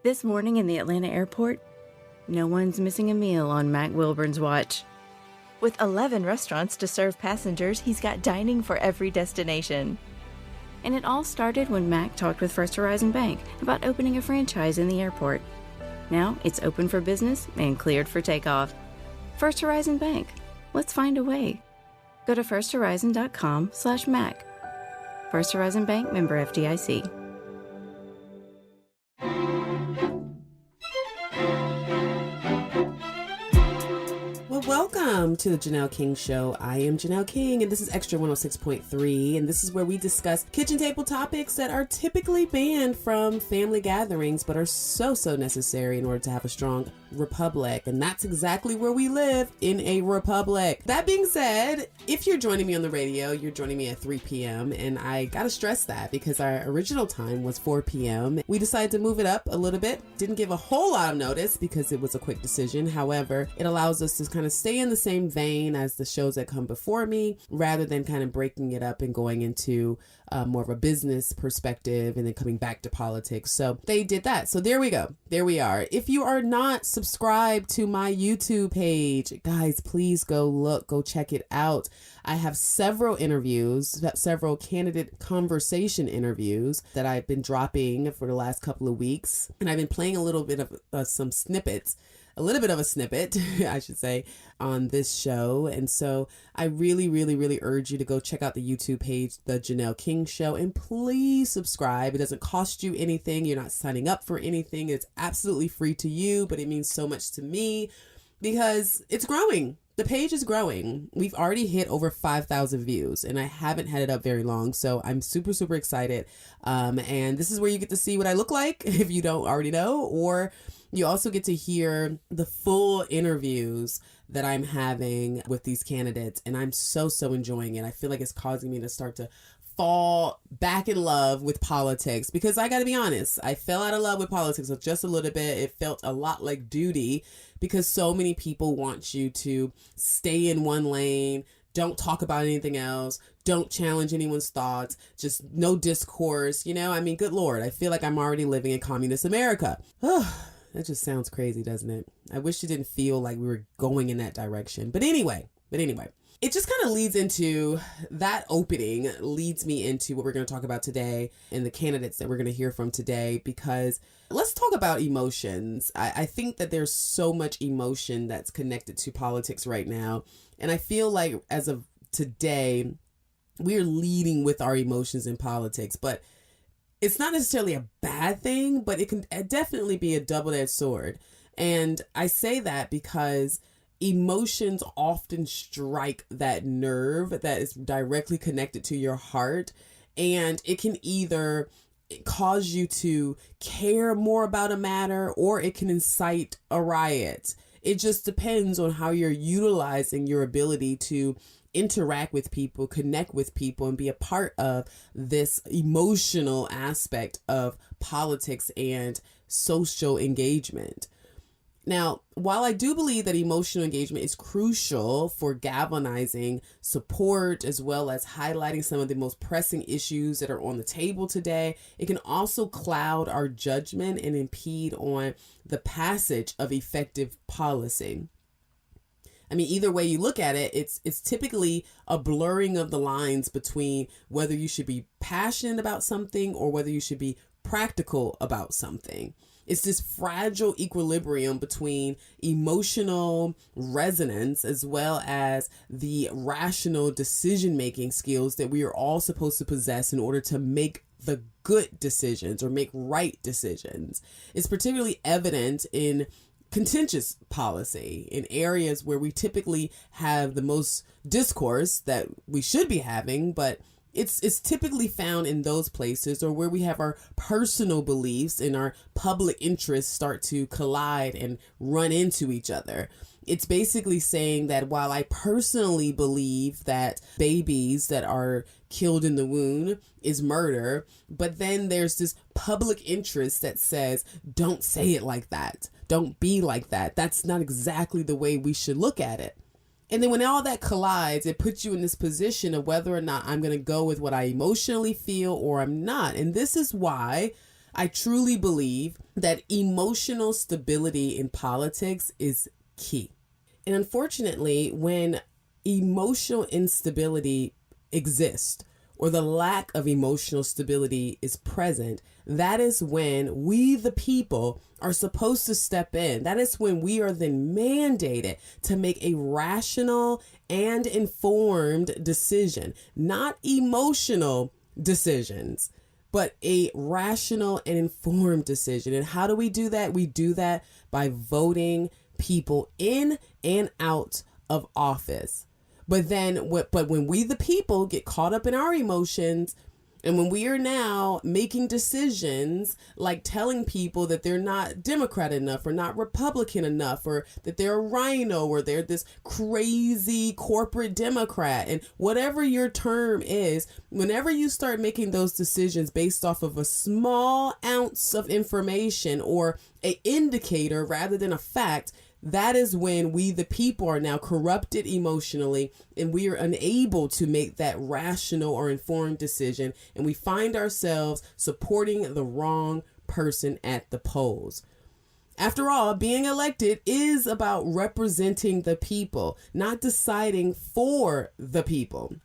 This morning in the Atlanta airport, no one's missing a meal on Mac Wilburn's watch. With 11 restaurants to serve passengers, he's got dining for every destination. And it all started when Mac talked with First Horizon Bank about opening a franchise in the airport. Now it's open for business and cleared for takeoff. First Horizon Bank. Let's find a way. Go to firsthorizon.com/Mac. First Horizon Bank, member FDIC. Welcome to the Janelle King Show. I am Janelle King, and this is Extra 106.3, and this is where we discuss kitchen table topics that are typically banned from family gatherings, but are so necessary in order to have a strong republic, and that's exactly where we live, in a republic. That being said, if you're joining me on the radio, you're joining me at 3 p.m., and I gotta stress that because our original time was 4 p.m. We decided to move it up a little bit. Didn't give a whole lot of notice because it was a quick decision. However, it allows us to kind of stay in the same vein as the shows that come before me, rather than kind of breaking it up and going into more of a business perspective and then coming back to politics. So they did that. So there we go. There we are. If you are not subscribed to my YouTube page, guys, please go check it out. I have several interviews, several candidate conversation interviews that I've been dropping for the last couple of weeks. And I've been playing a little bit of some snippets. A little bit of a snippet, I should say, on this show. And so I really urge you to go check out the YouTube page, The Janelle King Show, and please subscribe. It doesn't cost you anything. You're not signing up for anything. It's absolutely free to you, but it means so much to me because it's growing. The page is growing. We've already hit over 5,000 views, and I haven't had it up very long, so I'm super excited. And this is where you get to see what I look like if you don't already know, or you also get to hear the full interviews that I'm having with these candidates, and I'm so enjoying it. I feel like it's causing me to start to fall back in love with politics, because I gotta be honest, I fell out of love with politics just a little bit. It felt a lot like duty because so many people want you to stay in one lane, don't talk about anything else, don't challenge anyone's thoughts, just no discourse, I mean, good Lord, I feel like I'm already living in communist America. That just sounds crazy, doesn't it? I wish it didn't feel like we were going in that direction. But anyway, it just kind of leads into that opening, leads me into what we're going to talk about today and the candidates that we're going to hear from today, because let's talk about emotions. I think that there's so much emotion that's connected to politics right now. And I feel like as of today, we're leading with our emotions in politics, but it's not necessarily a bad thing, but it can definitely be a double-edged sword. And I say that because emotions often strike that nerve that is directly connected to your heart, and it can either cause you to care more about a matter or it can incite a riot. It just depends on how you're utilizing your ability to interact with people, connect with people, and be a part of this emotional aspect of politics and social engagement. Now, while I do believe that emotional engagement is crucial for galvanizing support as well as highlighting some of the most pressing issues that are on the table today, it can also cloud our judgment and impede on the passage of effective policy. I mean, either way you look at it, it's typically a blurring of the lines between whether you should be passionate about something or whether you should be practical about something. It's this fragile equilibrium between emotional resonance as well as the rational decision-making skills that we are all supposed to possess in order to make the good decisions or make right decisions. It's particularly evident in contentious policy, in areas where we typically have the most discourse that we should be having, but it's typically found in those places, or where we have our personal beliefs and our public interests start to collide and run into each other. It's basically saying that while I personally believe that babies that are killed in the womb is murder, but then there's this public interest that says, don't say it like that. Don't be like that. That's not exactly the way we should look at it. And then when all that collides, it puts you in this position of whether or not I'm going to go with what I emotionally feel or I'm not. And this is why I truly believe that emotional stability in politics is key. And unfortunately, when emotional instability exists, or the lack of emotional stability is present, that is when we, the people, are supposed to step in. That is when we are then mandated to make a rational and informed decision, not emotional decisions, but a rational and informed decision. And how do we do that? We do that by voting people in and out of office. But when we, the people, get caught up in our emotions, and when we are now making decisions like telling people that they're not Democrat enough or not Republican enough, or that they're a rhino, or they're this crazy corporate Democrat, and whatever your term is, whenever you start making those decisions based off of a small ounce of information or an indicator rather than a fact, that is when we, the people, are now corrupted emotionally, and we are unable to make that rational or informed decision, and we find ourselves supporting the wrong person at the polls. After all, being elected is about representing the people, not deciding for the people.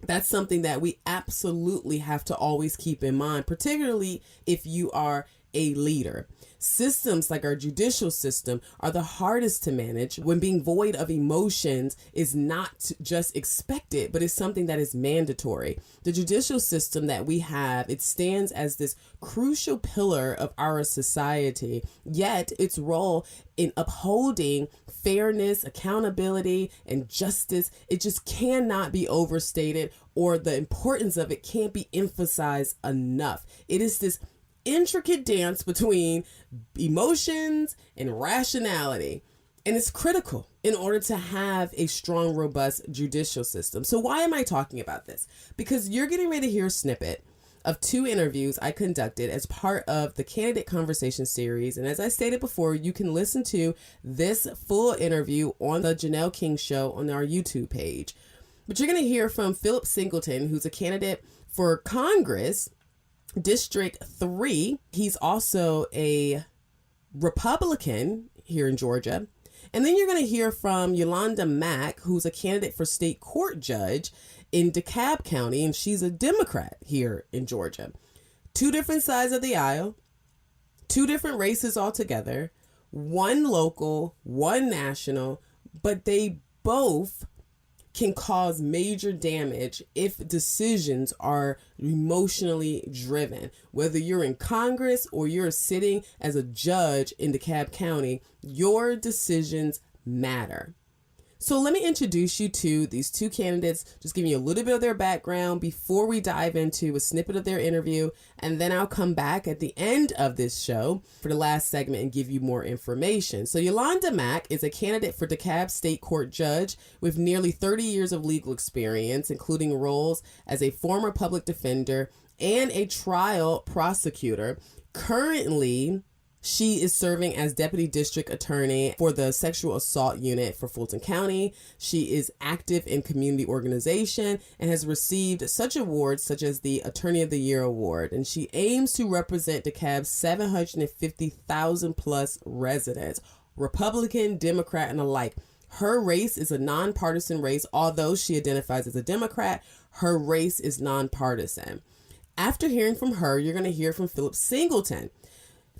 That's something that we absolutely have to always keep in mind, particularly if you are a leader. Systems like our judicial system are the hardest to manage when being void of emotions is not just expected, but is something that is mandatory. The judicial system that we have, it stands as this crucial pillar of our society, yet its role in upholding fairness, accountability, and justice, it just cannot be overstated, or the importance of it can't be emphasized enough. It is this intricate dance between emotions and rationality, and it's critical in order to have a strong, robust judicial system. So why am I talking about this? Because you're getting ready to hear a snippet of 2 interviews I conducted as part of the Candidate Conversation series. And as I stated before, you can listen to this full interview on the Janelle King Show on our YouTube page. But you're going to hear from Philip Singleton, who's a candidate for Congress, District 3. He's also a Republican here in Georgia. And then you're going to hear from Yolanda Mack, who's a candidate for state court judge in DeKalb County, and she's a Democrat here in Georgia. 2 different sides of the aisle, 2 different races altogether, 1 local, 1 national, but they both can cause major damage if decisions are emotionally driven. Whether you're in Congress or you're sitting as a judge in DeKalb County, your decisions matter. So let me introduce you to these 2 candidates, just giving you a little bit of their background before we dive into a snippet of their interview, and then I'll come back at the end of this show for the last segment and give you more information. So Yolanda Mack is a candidate for DeKalb State Court Judge with nearly 30 years of legal experience, including roles as a former public defender and a trial prosecutor. Currently, she is serving as Deputy District Attorney for the Sexual Assault Unit for Fulton County. She is active in community organization and has received such awards such as the Attorney of the Year Award. And she aims to represent DeKalb's 750,000 plus residents, Republican, Democrat, and alike. Her race is a nonpartisan race. Although she identifies as a Democrat, her race is nonpartisan. After hearing from her, you're going to hear from Philip Singleton.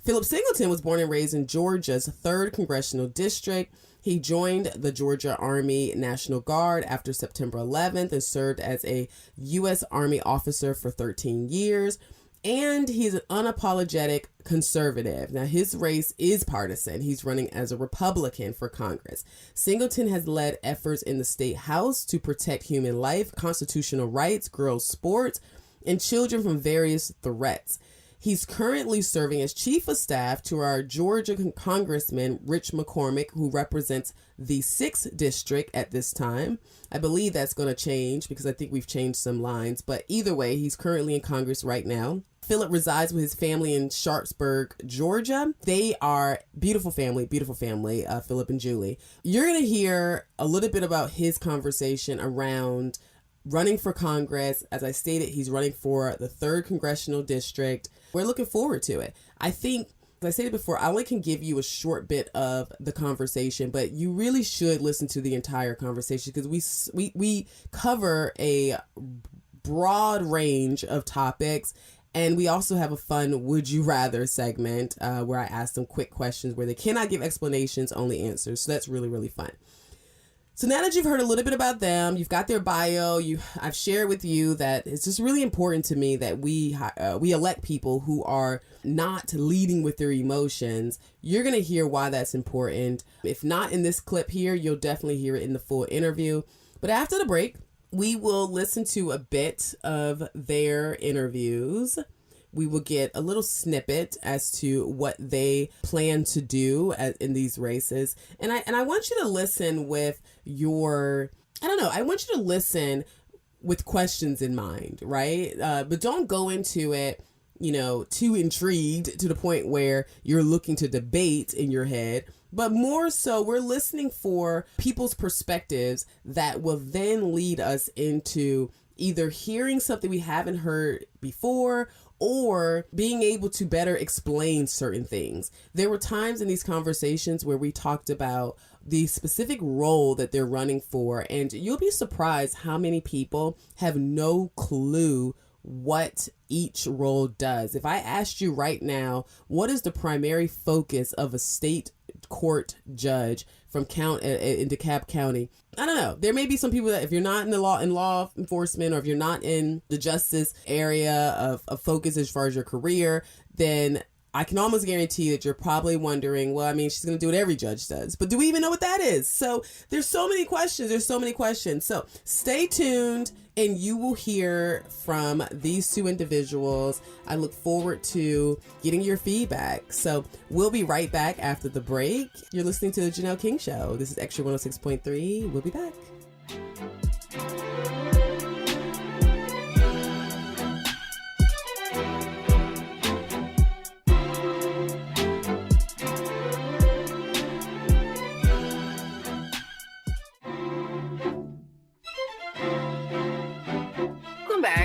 Philip Singleton was born and raised in Georgia's 3rd Congressional District. He joined the Georgia Army National Guard after September 11th and served as a U.S. Army officer for 13 years. And he's an unapologetic conservative. Now, his race is partisan. He's running as a Republican for Congress. Singleton has led efforts in the state house to protect human life, constitutional rights, girls' sports, and children from various threats. He's currently serving as Chief of Staff to our Georgia Congressman, Rich McCormick, who represents the 6th District at this time. I believe that's going to change because I think we've changed some lines. But either way, he's currently in Congress right now. Philip resides with his family in Sharpsburg, Georgia. They are beautiful family, Philip and Julie. You're going to hear a little bit about his conversation around running for Congress. As I stated, he's running for the 3rd Congressional District, we're looking forward to it. I think, as I said before, I only can give you a short bit of the conversation, but you really should listen to the entire conversation because we cover a broad range of topics. And we also have a fun Would You Rather segment where I ask them quick questions where they cannot give explanations, only answers. So that's really, really fun. So now that you've heard a little bit about them, you've got their bio, I've shared with you that it's just really important to me that we elect people who are not leading with their emotions. You're going to hear why that's important. If not in this clip here, you'll definitely hear it in the full interview. But after the break, we will listen to a bit of their interviews. We will get a little snippet as to what they plan to do in these races. And I want you to listen with I want you to listen with questions in mind, right? But don't go into it, too intrigued to the point where you're looking to debate in your head. But more so, we're listening for people's perspectives that will then lead us into either hearing something we haven't heard before or being able to better explain certain things. There were times in these conversations where we talked about the specific role that they're running for, and you'll be surprised how many people have no clue what each role does. If I asked you right now, what is the primary focus of a state court judge from in DeKalb County? I don't know. There may be some people that if you're not in law enforcement, or if you're not in the justice area of focus as far as your career, then I can almost guarantee that you're probably wondering, well, I mean, she's going to do what every judge does, but do we even know what that is? So there's so many questions. So stay tuned and you will hear from these two individuals. I look forward to getting your feedback. So we'll be right back after the break. You're listening to the Janelle King Show. This is Extra 106.3. We'll be back.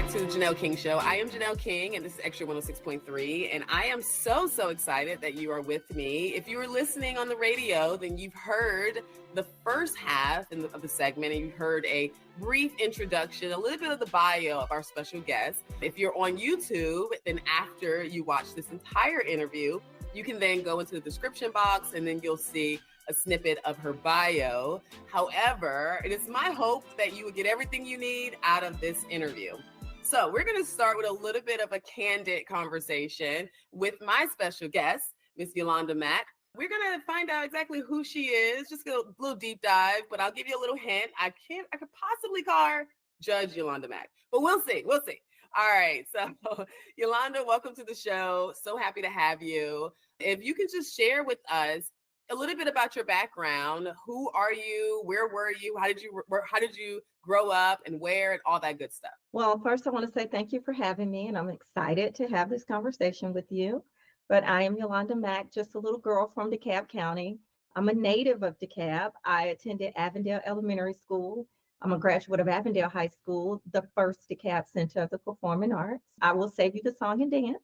To the Janelle King Show. I am Janelle King, and this is Extra 106.3, and I am so excited that you are with me. If you were listening on the radio, then you've heard the first half of the segment, and you heard a brief introduction, a little bit of the bio of our special guest. If you're on YouTube, then after you watch this entire interview, you can then go into the description box, and then you'll see a snippet of her bio. However, it is my hope that you would get everything you need out of this interview. So we're going to start with a little bit of a candid conversation with my special guest, Miss Yolanda Mack. We're going to find out exactly who she is, just a little deep dive, but I'll give you a little hint. I could possibly call her Judge Yolanda Mack, but we'll see. All right. So Yolanda, welcome to the show. So happy to have you. If you can just share with us a little bit about your background. Who are you? Where were you? How did you grow up and where and all that good stuff? Well, first I want to say thank you for having me, and I'm excited to have this conversation with you. But I am Yolanda Mack, just a little girl from DeKalb County. I'm a native of DeKalb. I attended Avondale Elementary School. I'm a graduate of Avondale High School, the first DeKalb Center of the Performing Arts. I will save you the song and dance.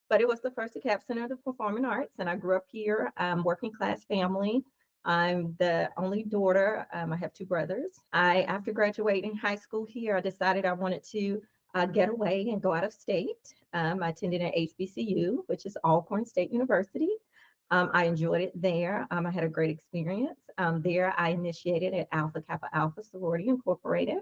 But it was the first DeKalb Center of the Performing Arts, and I grew up here, working class family. I'm the only daughter. I have two brothers. After graduating high school here, I decided I wanted to get away and go out of state. I attended an HBCU, which is Alcorn State University. I enjoyed it there. I had a great experience. There, I initiated at Alpha Kappa Alpha Sorority Incorporated,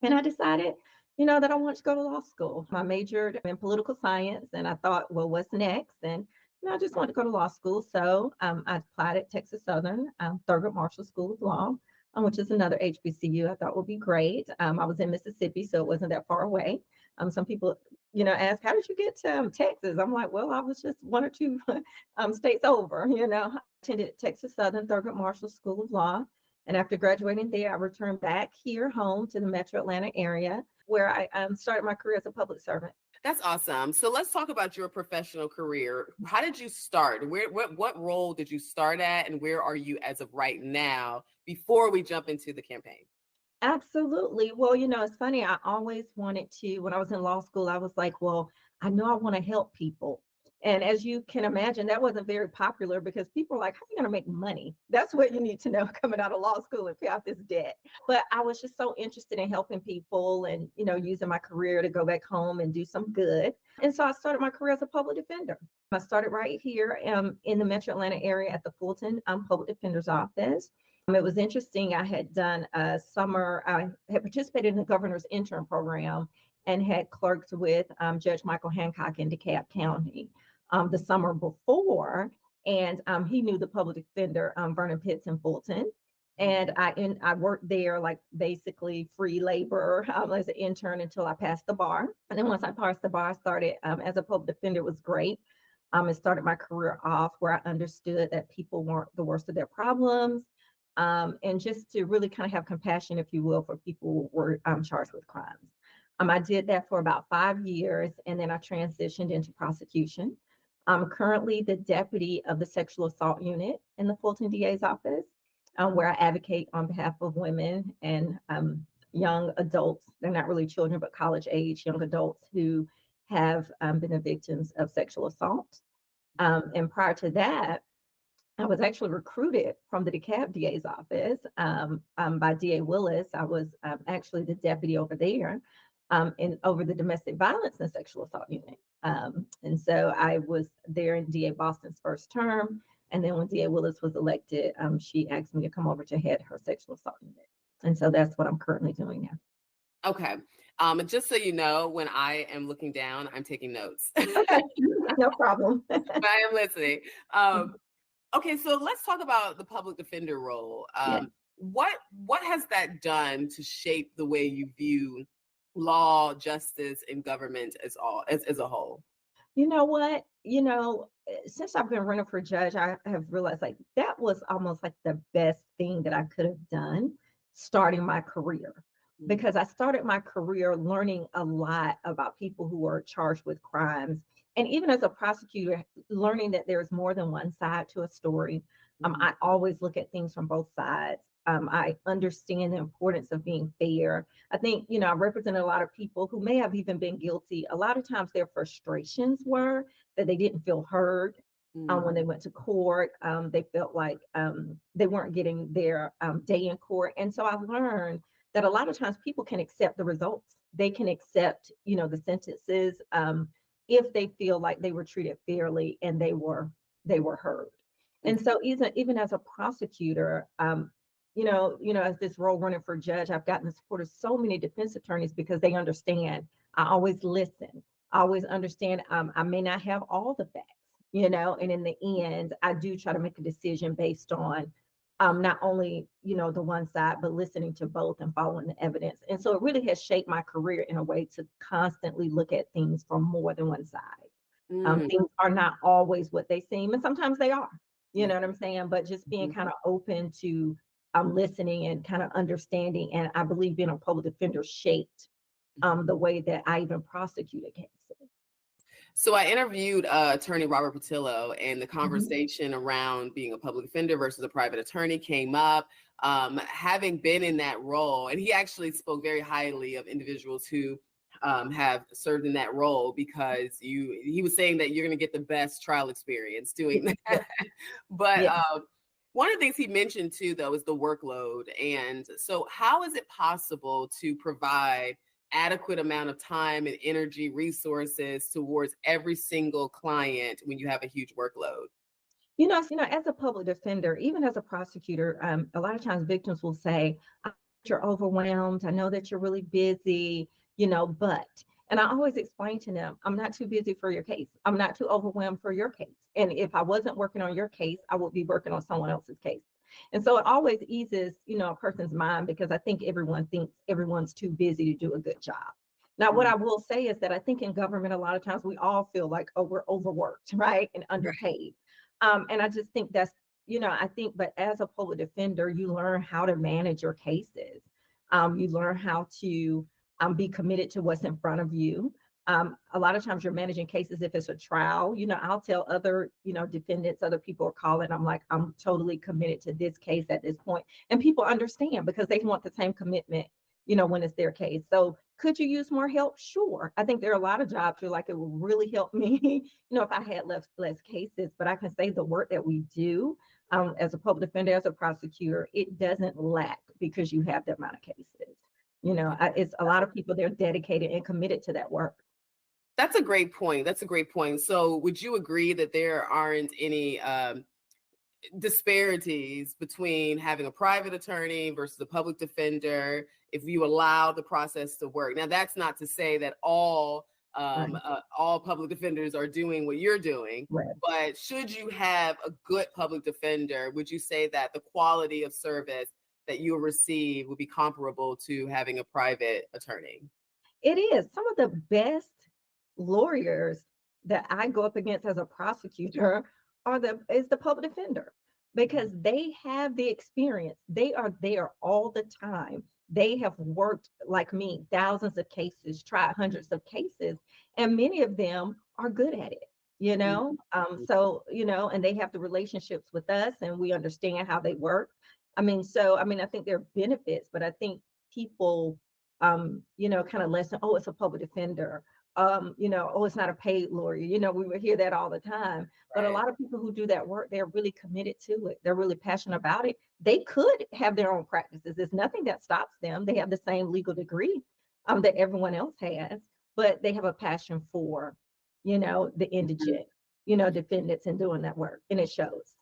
and I decided that I wanted to go to law school. I majored in political science, and I thought, well, what's next? And I just wanted to go to law school. So I applied at Texas Southern, Thurgood Marshall School of Law, which is another HBCU I thought would be great. I was in Mississippi, so it wasn't that far away. Some people, ask, how did you get to Texas? I'm like, well, I was just one or two states over, I attended Texas Southern, Thurgood Marshall School of Law. And after graduating there, I returned back here home to the Metro Atlanta area, where I started my career as a public servant. That's awesome. So let's talk about your professional career. How did you start? What role did you start at, and where are you as of right now before we jump into the campaign? Absolutely. Well, it's funny. I always wanted to, when I was in law school, I was like, well, I know I want to help people. And as you can imagine, that wasn't very popular because people are like, how are you going to make money? That's what you need to know coming out of law school and pay off this debt. But I was just so interested in helping people and, using my career to go back home and do some good. And so I started my career as a public defender. I started right here in the Metro Atlanta area at the Fulton Public Defender's Office. It was interesting. I had done a summer, I had participated in the governor's intern program and had clerked with Judge Michael Hancock in DeKalb County the summer before. And he knew the public defender, Vernon Pitts in Fulton. And I worked there like basically free labor as an intern until I passed the bar. And then once I passed the bar, I started as a public defender. It was great. It started my career off where I understood that people weren't the worst of their problems. And just to really kind of have compassion, if you will, for people who were charged with crimes. I did that for about 5 years, and then I transitioned into prosecution. I'm currently the deputy of the sexual assault unit in the Fulton DA's office, where I advocate on behalf of women and young adults. They're not really children, but college age young adults who have been the victims of sexual assault. And prior to that, I was actually recruited from the DeKalb DA's office by DA Willis. I was actually the deputy over there over the domestic violence and sexual assault unit. And so I was there in DA Boston's first term. And then when DA Willis was elected, she asked me to come over to head her sexual assault unit. And so that's what I'm currently doing now. Okay. Just so you know, when I am looking down, I'm taking notes. Okay, no problem. But I am listening. Okay, so let's talk about the public defender role. Yes. What has that done to shape the way you view law, justice, and government as a whole? You know what? Since I've been running for judge, I have realized like that was almost like the best thing that I could have done starting my career. Because I started my career learning a lot about people who are charged with crimes. And even as a prosecutor, learning that there's more than one side to a story. I always look at things from both sides. I understand the importance of being fair. I think, I represent a lot of people who may have even been guilty. A lot of times their frustrations were that they didn't feel heard when they went to court. They felt like they weren't getting their day in court. And so I learned that a lot of times people can accept the results. They can accept, the sentences if they feel like they were treated fairly and they were heard. And so even as a prosecutor, as this role running for judge, I've gotten the support of so many defense attorneys because they understand. I always listen. I always understand. I may not have all the facts, and in the end, I do try to make a decision based on not only, the one side, but listening to both and following the evidence. And so it really has shaped my career in a way to constantly look at things from more than one side. Things are not always what they seem, and sometimes they are, you know what I'm saying? But just being kind of open to listening and kind of understanding. And I believe being a public defender shaped the way that I even prosecuted cases. So I interviewed attorney Robert Patillo, and the conversation around being a public defender versus a private attorney came up. Having been in that role, and he actually spoke very highly of individuals who have served in that role because he was saying that you're going to get the best trial experience doing that. But one of the things he mentioned too, though, is the workload. And so how is it possible to provide adequate amount of time and energy, resources towards every single client when you have a huge workload? As a public defender, even as a prosecutor, a lot of times victims will say, you're overwhelmed. I know that you're really busy, but, and I always explain to them, I'm not too busy for your case. I'm not too overwhelmed for your case. And if I wasn't working on your case, I would be working on someone else's case. And so it always eases, a person's mind because I think everyone thinks everyone's too busy to do a good job. Now, what I will say is that I think in government, a lot of times we all feel like, oh, we're overworked, right? And underpaid. And I just think that's, but as a public defender, you learn how to manage your cases. You learn how to be committed to what's in front of you. A lot of times you're managing cases if it's a trial, I'll tell other, defendants, other people are calling. I'm like, I'm totally committed to this case at this point. And people understand because they want the same commitment, when it's their case. So could you use more help? Sure. I think there are a lot of jobs you're like, it would really help me, if I had less cases. But I can say the work that we do as a public defender, as a prosecutor, it doesn't lack because you have that amount of cases. It's a lot of people, they're dedicated and committed to that work. That's a great point. So would you agree that there aren't any disparities between having a private attorney versus a public defender if you allow the process to work? Now, that's not to say that all public defenders are doing what you're doing, right. But should you have a good public defender, would you say that the quality of service that you'll receive would be comparable to having a private attorney? It is. Some of the best lawyers that I go up against as a prosecutor is the public defender, because they have the experience. They are there all the time. They have worked, like me, thousands of cases, tried hundreds of cases, and many of them are good at it, and they have the relationships with us and we understand how they work. I think there are benefits, but I think people, kind of lessen, oh, it's a public defender. Oh, it's not a paid lawyer. We would hear that all the time. But a lot of people who do that work, they're really committed to it. They're really passionate about it. They could have their own practices. There's nothing that stops them. They have the same legal degree that everyone else has, but they have a passion for, the indigent, defendants and doing that work. And it shows.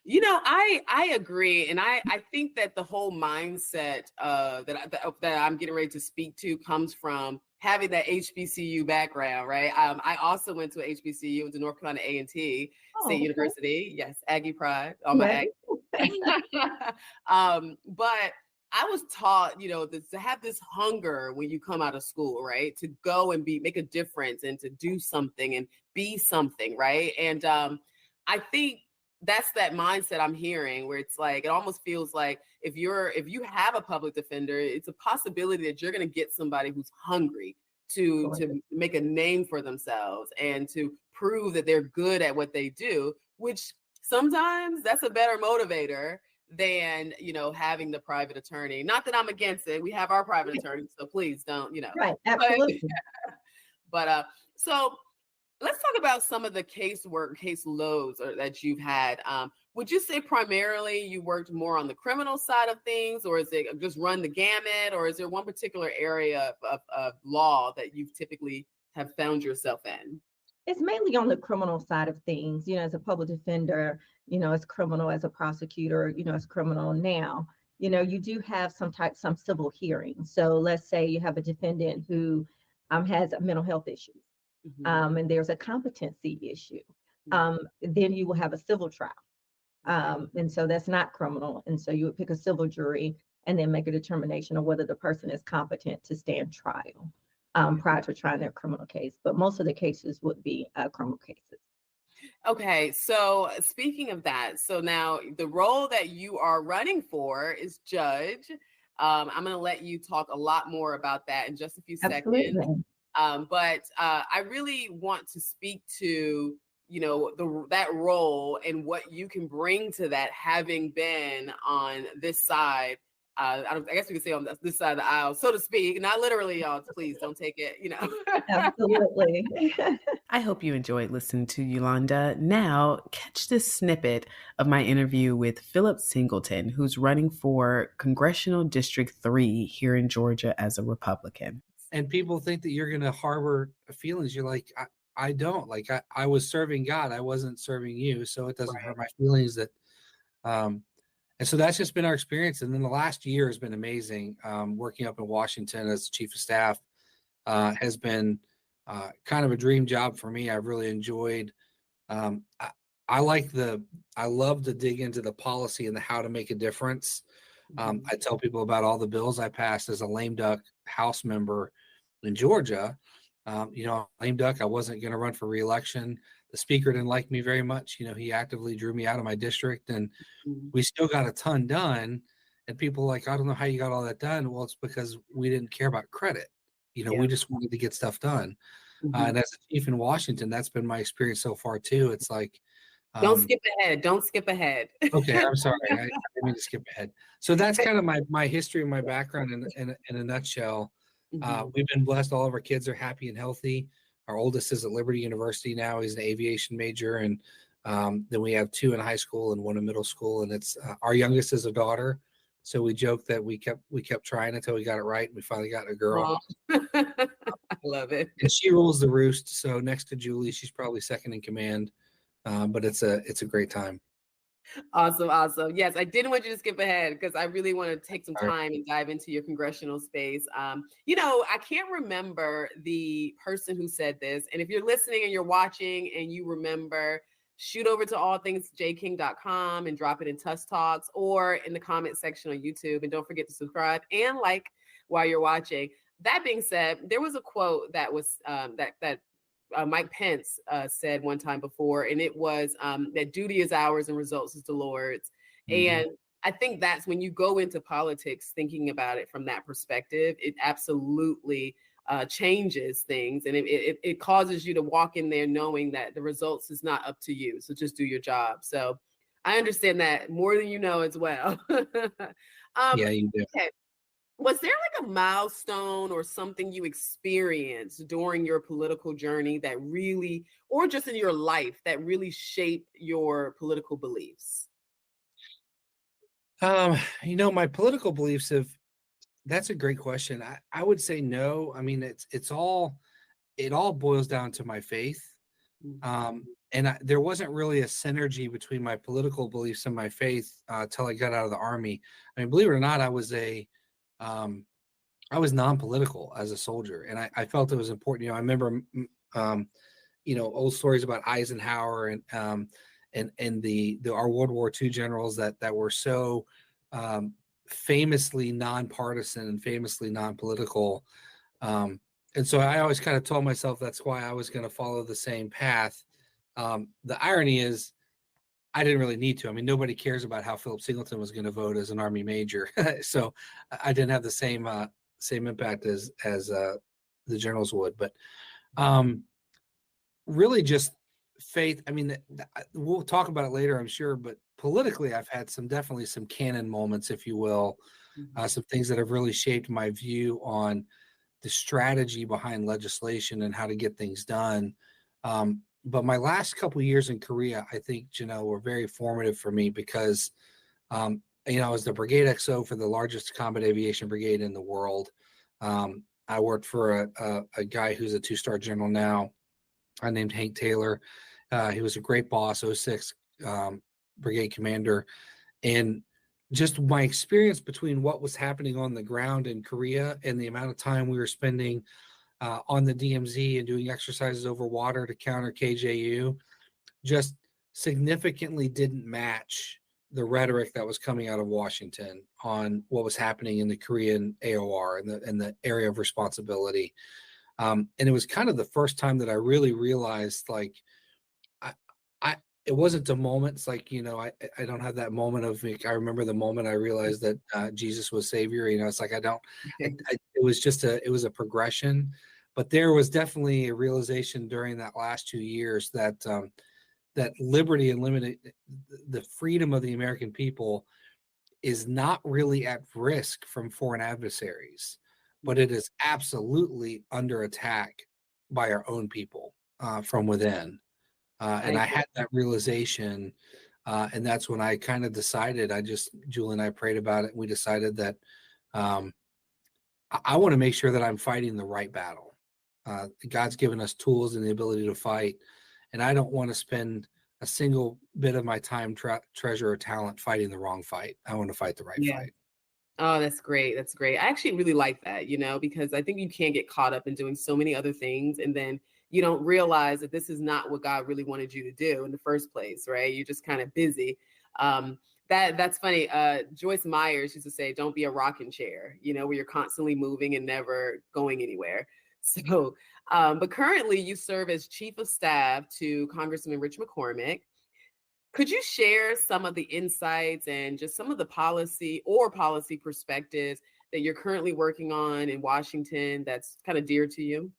I agree. And I think that the whole mindset that I'm getting ready to speak to comes from having that HBCU background, right? I also went to a HBCU, went to North Carolina A&T State University. Yes, Aggie Pride, all my Aggie. But I was taught, to have this hunger when you come out of school, right? To go and make a difference and to do something and be something, right? And I think that's that mindset I'm hearing, where it's like, it almost feels like if you have a public defender, it's a possibility that you're going to get somebody who's hungry to make a name for themselves and to prove that they're good at what they do, which sometimes that's a better motivator than, having the private attorney. Not that I'm against it. We have our private attorneys, so please don't, Right, absolutely. But so let's talk about some of the case loads that you've had. Would you say primarily you worked more on the criminal side of things, or is it just run the gamut, or is there one particular area of law that you've typically have found yourself in? It's mainly on the criminal side of things. As a public defender, as criminal, as a prosecutor, as criminal now, you do have some civil hearings. So let's say you have a defendant who has mental health issues. Mm-hmm. And there's a competency issue. Then you will have a civil trial. And so that's not criminal. And so you would pick a civil jury and then make a determination of whether the person is competent to stand trial prior to trying their criminal case. But most of the cases would be criminal cases. Okay, so speaking of that, so now the role that you are running for is judge. I'm going to let you talk a lot more about that in just a few Absolutely. seconds. But I really want to speak to, that role and what you can bring to that, having been on this side. I guess we could say on this side of the aisle, so to speak. Not literally, y'all. Please don't take it, Absolutely. I hope you enjoyed listening to Yolanda. Now, catch this snippet of my interview with Philip Singleton, who's running for Congressional District 3 here in Georgia as a Republican. And people think that you're going to harbor feelings. You're like, I don't. Like, I was serving God. I wasn't serving you. So it doesn't hurt my feelings that, and so that's just been our experience. And then the last year has been amazing. Working up in Washington as Chief of Staff has been kind of a dream job for me. I've really enjoyed. I love to dig into the policy and the how to make a difference. I tell people about all the bills I passed as a lame duck House member in Georgia. Lame duck, I wasn't going to run for re-election. The speaker didn't like me very much. He actively drew me out of my district, and we still got a ton done. And people are like, I don't know how you got all that done. Well, it's because we didn't care about credit. We just wanted to get stuff done. And as a chief in Washington, that's been my experience so far too. It's like, Don't skip ahead. Don't skip ahead. Okay, I'm sorry. I didn't mean to skip ahead. So that's kind of my history and my background in a nutshell. We've been blessed. All of our kids are happy and healthy. Our oldest is at Liberty University now. He's an aviation major, and then we have 2 in high school and 1 in middle school. And it's our youngest is a daughter. So we joke that we kept trying until we got it right, and we finally got a girl. I love it. And she rules the roost. So next to Julie, she's probably second in command. But it's a great time. Awesome. Yes, I didn't want you to skip ahead because I really want to take some time and dive into your congressional space. I can't remember the person who said this. And if you're listening and you're watching and you remember, shoot over to allthingsjking.com and drop it in Tuss Talks or in the comment section on YouTube. And don't forget to subscribe and like while you're watching. That being said, there was a quote that was that Mike Pence said one time before, and it was that duty is ours and results is the Lord's. And I think that's when you go into politics thinking about it from that perspective, it absolutely changes things. And it causes you to walk in there knowing that the results is not up to you. So just do your job. So I understand that more than you know as well. Yeah, you do. Okay. Was there like a milestone or something you experienced during your political journey that really, or just in your life that really shaped your political beliefs? My political beliefs that's a great question. I would say no. I mean, it all boils down to my faith. And there wasn't really a synergy between my political beliefs and my faith till I got out of the Army. I mean, believe it or not, I was non-political as a soldier, and I felt it was important. I remember, old stories about Eisenhower and our World War II generals that were so famously nonpartisan and famously non-political. And so I always kind of told myself that's why I was going to follow the same path. The irony is, I didn't really need to. I mean, nobody cares about how Philip Singleton was going to vote as an Army major, so I didn't have the same impact as the generals would. But really, just faith. I mean, we'll talk about it later, I'm sure. But politically, I've had definitely some canon moments, if you will, some things that have really shaped my view on the strategy behind legislation and how to get things done. But my last couple of years in Korea, I think, were very formative for me because, I was the brigade XO for the largest combat aviation brigade in the world. I worked for a guy who's a 2-star general now, named Hank Taylor. He was a great boss, 06 brigade commander. And just my experience between what was happening on the ground in Korea and the amount of time we were spending on the DMZ and doing exercises over water to counter KJU just significantly didn't match the rhetoric that was coming out of Washington on what was happening in the Korean AOR and the area of responsibility. And it was kind of the first time that I really realized, like, it wasn't a moment. It's like, I don't have that moment of, I remember the moment I realized that Jesus was Savior. It's like, it was a progression, but there was definitely a realization during that last 2 years that that liberty and the freedom of the American people is not really at risk from foreign adversaries, but it is absolutely under attack by our own people from within. And I had that realization, and that's when I kind of decided, Julie and I prayed about it, and we decided that I want to make sure that I'm fighting the right battle. God's given us tools and the ability to fight, and I don't want to spend a single bit of my time, treasure, or talent fighting the wrong fight. I want to fight the right fight. Oh, that's great. That's great. I actually really like that, because I think you can get caught up in doing so many other things, and then you don't realize that this is not what God really wanted you to do in the first place, right? You're just kind of busy. That's funny. Joyce Myers used to say, don't be a rocking chair, where you're constantly moving and never going anywhere. So, but currently you serve as Chief of Staff to Congressman Rich McCormick. Could you share some of the insights and just some of the policy perspectives that you're currently working on in Washington that's kind of dear to you?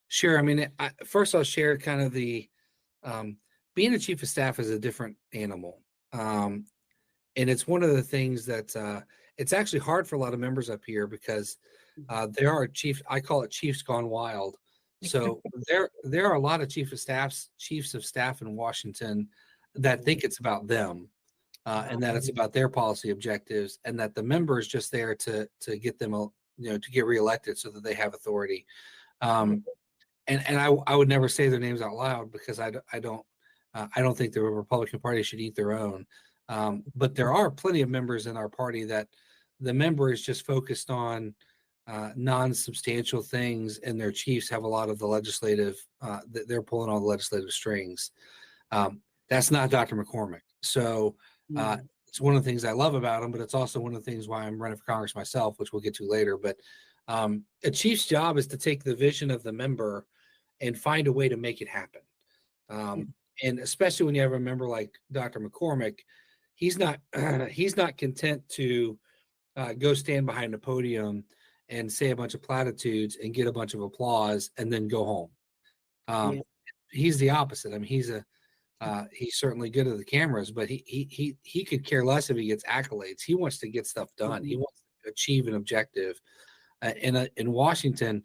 Sure. I mean, first I'll share kind of the being a chief of staff is a different animal. And it's one of the things that it's actually hard for a lot of members up here because there are chiefs, I call it chiefs gone wild. So there are a lot of chiefs of staff in Washington that think it's about them and that it's about their policy objectives, and that the member is just there to get them, to get reelected so that they have authority. And I would never say their names out loud because I don't think the Republican Party should eat their own. But there are plenty of members in our party that the member is just focused on non-substantial things, and their chiefs have a lot of the legislative, they're pulling all the legislative strings. That's not Dr. McCormick. So it's one of the things I love about him, but it's also one of the things why I'm running for Congress myself, which we'll get to later. But a chief's job is to take the vision of the member and find a way to make it happen. And especially when you have a member like Dr. McCormick, he's not content to go stand behind the podium and say a bunch of platitudes and get a bunch of applause and then go home. He's the opposite. I mean, he's certainly good at the cameras, but he could care less if he gets accolades. He wants to get stuff done. He wants to achieve an objective. In Washington,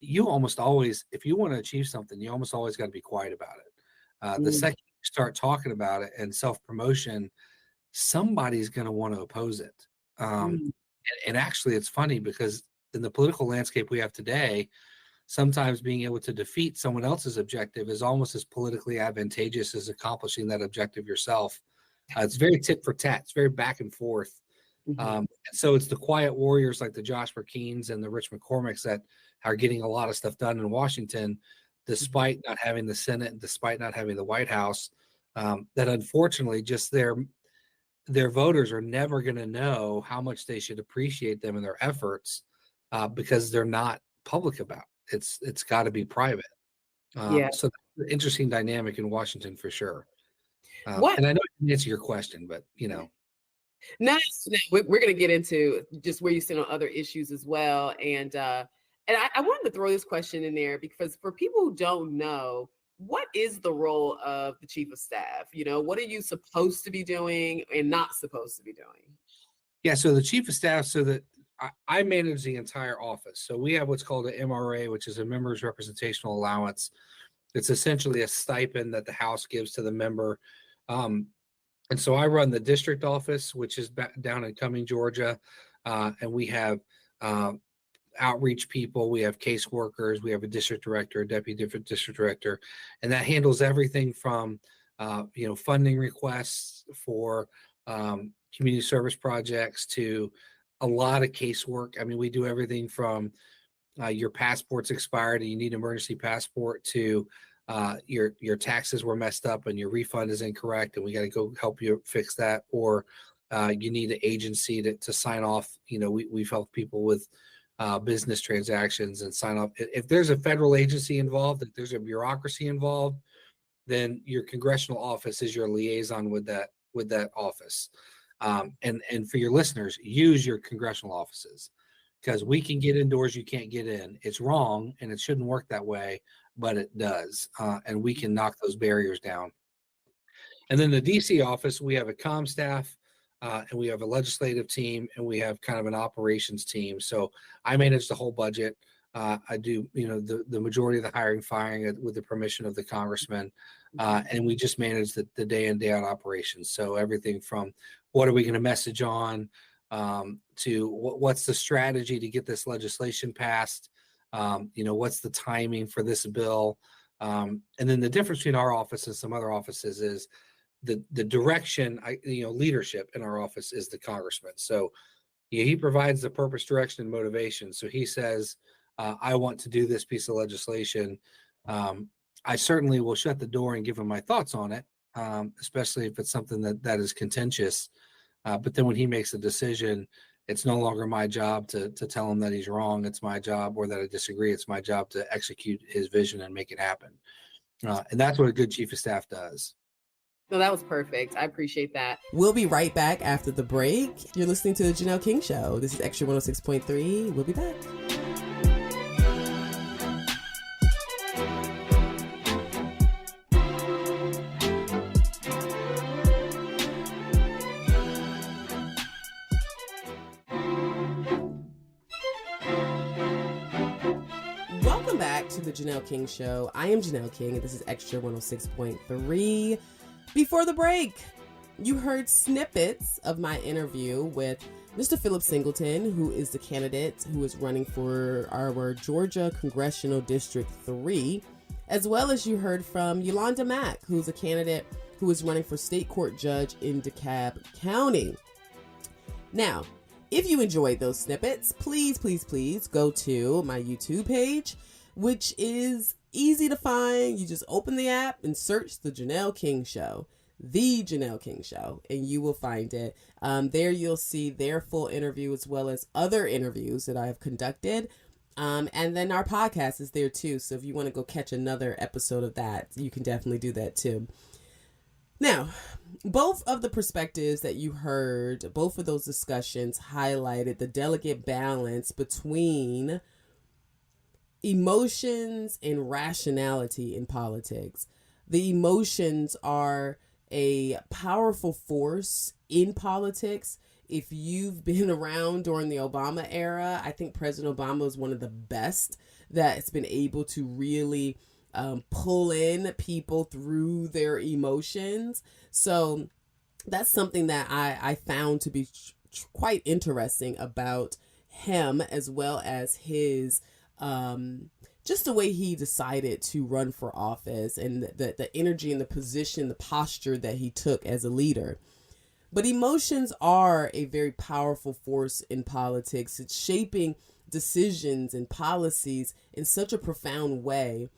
you almost always, if you want to achieve something, you almost always got to be quiet about it. The second you start talking about it and self-promotion, somebody's going to want to oppose it. And actually, it's funny because in the political landscape we have today, sometimes being able to defeat someone else's objective is almost as politically advantageous as accomplishing that objective yourself. It's very tit for tat. It's very back and forth. And so it's the quiet warriors like the Josh McKeens and the Rich McCormicks that are getting a lot of stuff done in Washington, despite not having the Senate and despite not having the White House, that unfortunately just their voters are never going to know how much they should appreciate them and their efforts because they're not public about it. It's got to be private. So that's an interesting dynamic in Washington for sure. And I know I didn't answer your question, but No, we're going to get into just where you stand on other issues as well. And I wanted to throw this question in there because for people who don't know, what is the role of the chief of staff? What are you supposed to be doing and not supposed to be doing? Yeah, so the chief of staff, so that I manage the entire office. So we have what's called an MRA, which is a member's representational allowance. It's essentially a stipend that the House gives to the member. And so I run the district office, which is down in Cumming, Georgia. And we have outreach people, we have caseworkers, we have a district director, a deputy district director, and that handles everything from funding requests for community service projects to a lot of casework. I mean, we do everything from your passport's expired and you need an emergency passport to your taxes were messed up and your refund is incorrect and we got to go help you fix that, or you need an agency to sign off. We've helped people with business transactions and sign off. If there's a federal agency involved, if there's a bureaucracy involved, then your congressional office is your liaison with that office. And for your listeners, use your congressional offices because we can get indoors you can't get in. It's wrong and it shouldn't work that way, but it does. And we can knock those barriers down. And then the DC office, we have a comm staff, and we have a legislative team, and we have kind of an operations team. So I manage the whole budget. I do, the majority of the hiring, firing with the permission of the congressman. And we just manage the day in, day out operations. So everything from what are we going to message on to what's the strategy to get this legislation passed? What's the timing for this bill? And then the difference between our office and some other offices is the direction, leadership in our office is the congressman. So he provides the purpose, direction, and motivation. So he says, I want to do this piece of legislation. I certainly will shut the door and give him my thoughts on it, especially if it's something that is contentious. But then when he makes a decision, it's no longer my job to tell him that he's wrong. It's my job, or that I disagree. It's my job to execute his vision and make it happen. And that's what a good chief of staff does. No, that was perfect. I appreciate that. We'll be right back after the break. You're listening to the Janelle King Show. This is Extra 106.3. We'll be back. to the Janelle King Show. I am Janelle King, and this is Extra 106.3. Before the break, you heard snippets of my interview with Mr. Philip Singleton, who is the candidate who is running for our Georgia Congressional District 3, as well as you heard from Yolanda Mack, who's a candidate who is running for state court judge in DeKalb County. Now, if you enjoyed those snippets, please go to my YouTube page, which is easy to find. You just open the app and search the Janelle King Show, the Janelle King Show, and you will find it. There you'll see their full interview as well as other interviews that I have conducted. And then our podcast is there too. So if you want to go catch another episode of that, you can definitely do that too. Now, both of the perspectives that you heard, both of those discussions highlighted the delicate balance between emotions and rationality in politics. The emotions are a powerful force in politics. If you've been around during the Obama era, I think President Obama was one of the best that's been able to really pull in people through their emotions. So that's something that I found to be quite interesting about him, as well as his just the way he decided to run for office and the energy and the position, the posture that he took as a leader. But emotions are a very powerful force in politics. It's shaping decisions and policies in such a profound way.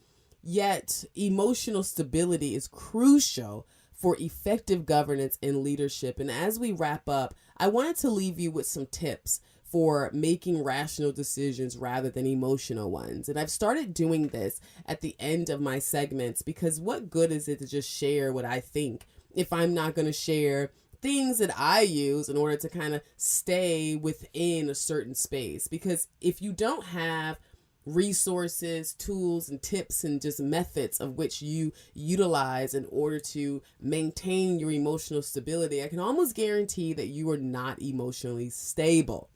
Yet, emotional stability is crucial for effective governance and leadership. And as we wrap up, I wanted to leave you with some tips for making rational decisions rather than emotional ones. And I've started doing this at the end of my segments, because what good is it to just share what I think if I'm not going to share things that I use in order to kind of stay within a certain space? Because if you don't have resources, tools, and tips, and just methods of which you utilize in order to maintain your emotional stability, I can almost guarantee that you are not emotionally stable.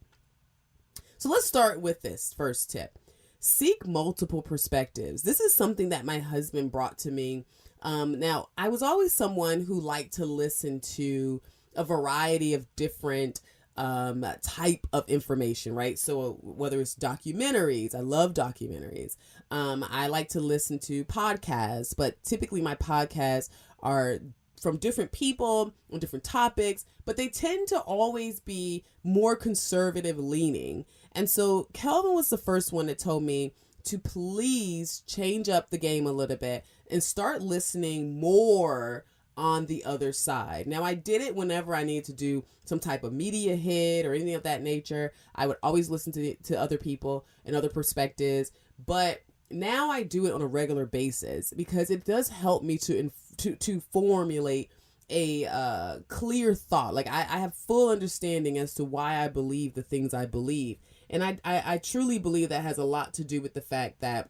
So let's start with this first tip. Seek multiple perspectives. This is something that my husband brought to me. Now, I was always someone who liked to listen to a variety of different type of information, right? So whether it's documentaries, I love documentaries. I like to listen to podcasts, but typically my podcasts are from different people on different topics, but they tend to always be more conservative leaning. And so Kelvin was the first one that told me to please change up the game a little bit and start listening more on the other side. Now, I did it whenever I needed to do some type of media hit or anything of that nature. I would always listen to other people and other perspectives, but now I do it on a regular basis because it does help me to formulate a clear thought. Like I have full understanding as to why I believe the things I believe. And I truly believe that has a lot to do with the fact that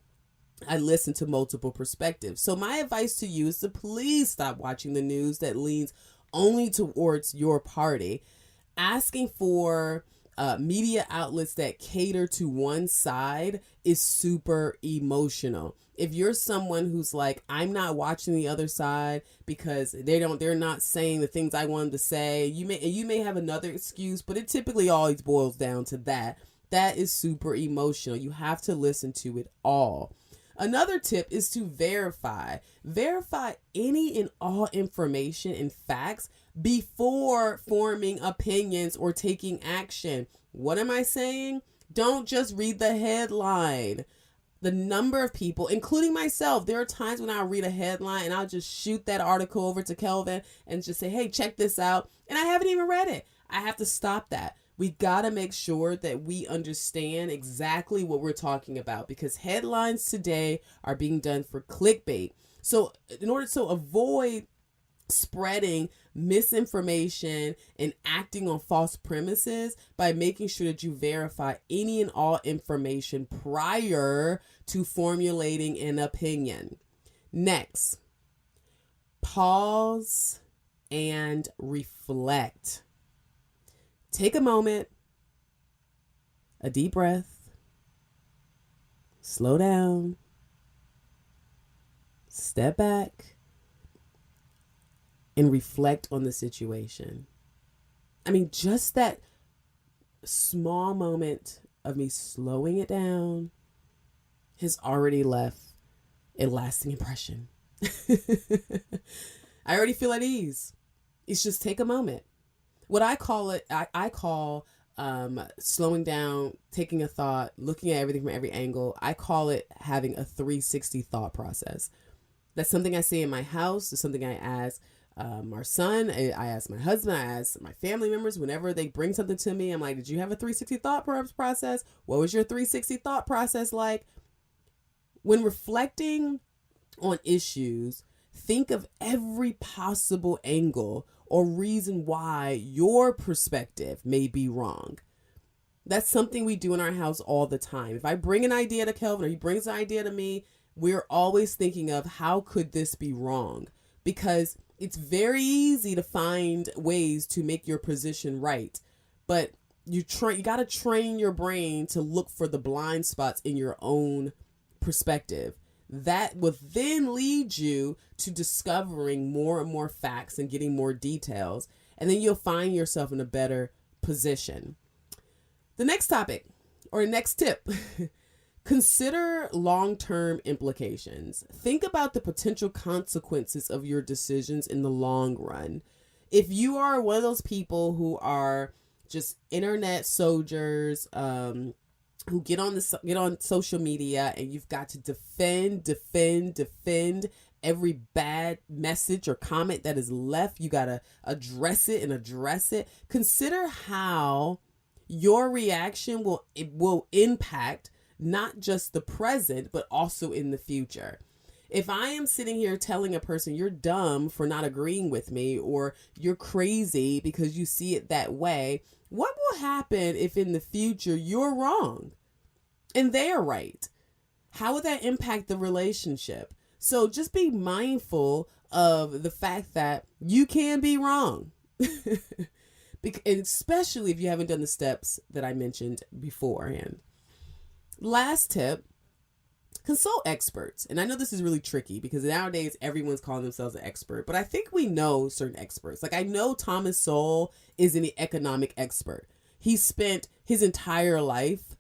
I listen to multiple perspectives. So my advice to you is to please stop watching the news that leans only towards your party. Asking for media outlets that cater to one side is super emotional. If you're someone who's like, I'm not watching the other side because they're not saying the things I want them to say, you may have another excuse, but it typically always boils down to that. That is super emotional. You have to listen to it all. Another tip is to verify any and all information and facts before forming opinions or taking action. What am I saying? Don't just read the headline. The number of people, including myself, there are times when I'll read a headline and I'll just shoot that article over to Kelvin and just say, hey, check this out. And I haven't even read it. I have to stop that. We got to make sure that we understand exactly what we're talking about, because headlines today are being done for clickbait. So in order to avoid spreading misinformation and acting on false premises, by making sure that you verify any and all information prior to formulating an opinion. Next, pause and reflect. Take a moment, a deep breath, slow down, step back and reflect on the situation. I mean, just that small moment of me slowing it down has already left a lasting impression. I already feel at ease. It's just take a moment. What I call it, I call slowing down, taking a thought, looking at everything from every angle. I call it having a 360 thought process. That's something I say in my house. It's something I ask our son. I ask my husband. I ask my family members whenever they bring something to me. I'm like, did you have a 360 thought process? What was your 360 thought process like? When reflecting on issues, think of every possible angle or reason why your perspective may be wrong. That's something we do in our house all the time. If I bring an idea to Kelvin or he brings an idea to me, we're always thinking of how could this be wrong? Because it's very easy to find ways to make your position right. But you got to train your brain to look for the blind spots in your own perspective. That will then lead you to discovering more and more facts and getting more details. And then you'll find yourself in a better position. The next topic or next tip, consider long-term implications. Think about the potential consequences of your decisions in the long run. If you are one of those people who are just internet soldiers, who get on social media and you've got to defend every bad message or comment that is left. You got to address it. Consider how your reaction will impact not just the present, but also in the future. If I am sitting here telling a person you're dumb for not agreeing with me, or you're crazy because you see it that way, what will happen if in the future you're wrong and they're right? How would that impact the relationship? So just be mindful of the fact that you can be wrong. And especially if you haven't done the steps that I mentioned beforehand. Last tip, consult experts. And I know this is really tricky because nowadays everyone's calling themselves an expert, but I think we know certain experts. Like I know Thomas Sowell is an economic expert. He spent his entire life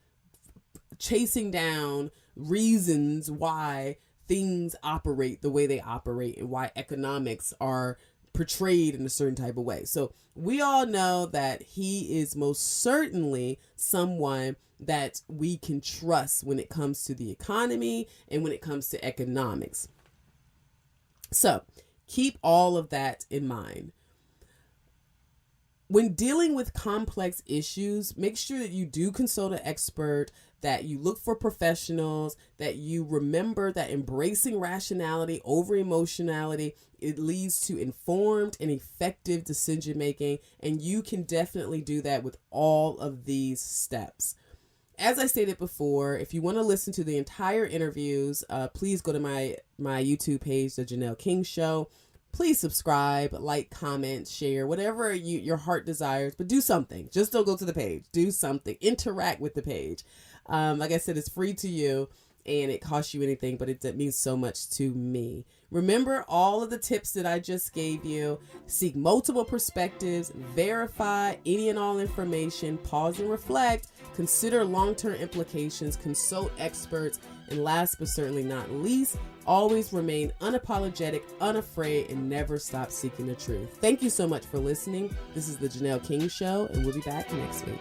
chasing down reasons why things operate the way they operate and why economics are portrayed in a certain type of way. So we all know that he is most certainly someone that we can trust when it comes to the economy and when it comes to economics. So keep all of that in mind. When dealing with complex issues, make sure that you do consult an expert, that you look for professionals, that you remember that embracing rationality over emotionality, it leads to informed and effective decision making, and you can definitely do that with all of these steps. As I stated before, if you want to listen to the entire interviews, please go to my YouTube page, The Janelle King Show. Please subscribe, like, comment, share, whatever your heart desires, but do something. Just don't go to the page. Do something. Interact with the page. Like I said, it's free to you and it costs you anything, but it means so much to me. Remember all of the tips that I just gave you. Seek multiple perspectives, verify any and all information, pause and reflect, consider long-term implications, consult experts, and last but certainly not least, always remain unapologetic, unafraid, and never stop seeking the truth. Thank you so much for listening. This is The Janelle King Show, and we'll be back next week.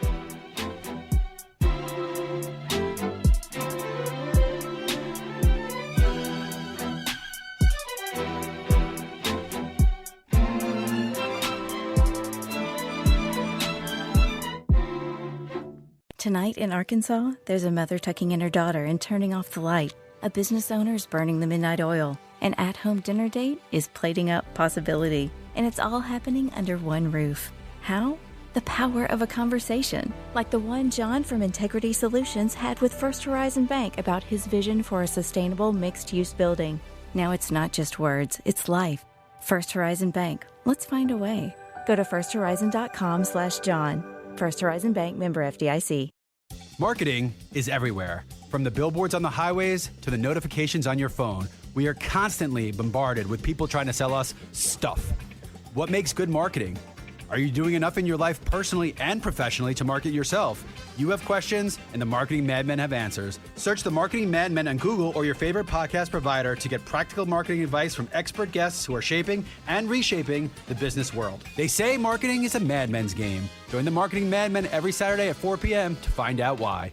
Tonight in Arkansas, there's a mother tucking in her daughter and turning off the light. A business owner is burning the midnight oil. An at-home dinner date is plating up possibility. And it's all happening under one roof. How? The power of a conversation, like the one John from Integrity Solutions had with First Horizon Bank about his vision for a sustainable mixed-use building. Now it's not just words, it's life. First Horizon Bank. Let's find a way. Go to firsthorizon.com/John. First Horizon Bank, member FDIC. Marketing is everywhere. From the billboards on the highways to the notifications on your phone, We are constantly bombarded with people trying to sell us stuff. What makes good marketing? Are you doing enough in your life personally and professionally to market yourself? You have questions, and the Marketing Madmen have answers. Search the Marketing Madmen on Google or your favorite podcast provider to get practical marketing advice from expert guests who are shaping and reshaping the business world. They say marketing is a madman's game. Join the Marketing Madmen every Saturday at 4 p.m. to find out why.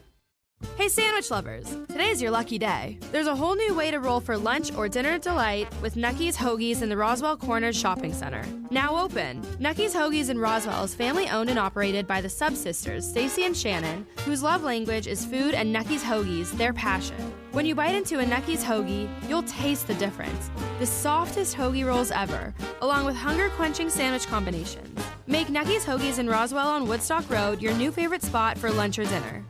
Hey sandwich lovers, today's your lucky day. There's a whole new way to roll for lunch or dinner delight with Nucky's Hoagies in the Roswell Corners Shopping Center. Now open. Nucky's Hoagies in Roswell is family owned and operated by the Sub-Sisters, Stacy and Shannon, whose love language is food and Nucky's Hoagies, their passion. When you bite into a Nucky's Hoagie, you'll taste the difference. The softest hoagie rolls ever, along with hunger-quenching sandwich combinations. Make Nucky's Hoagies in Roswell on Woodstock Road your new favorite spot for lunch or dinner.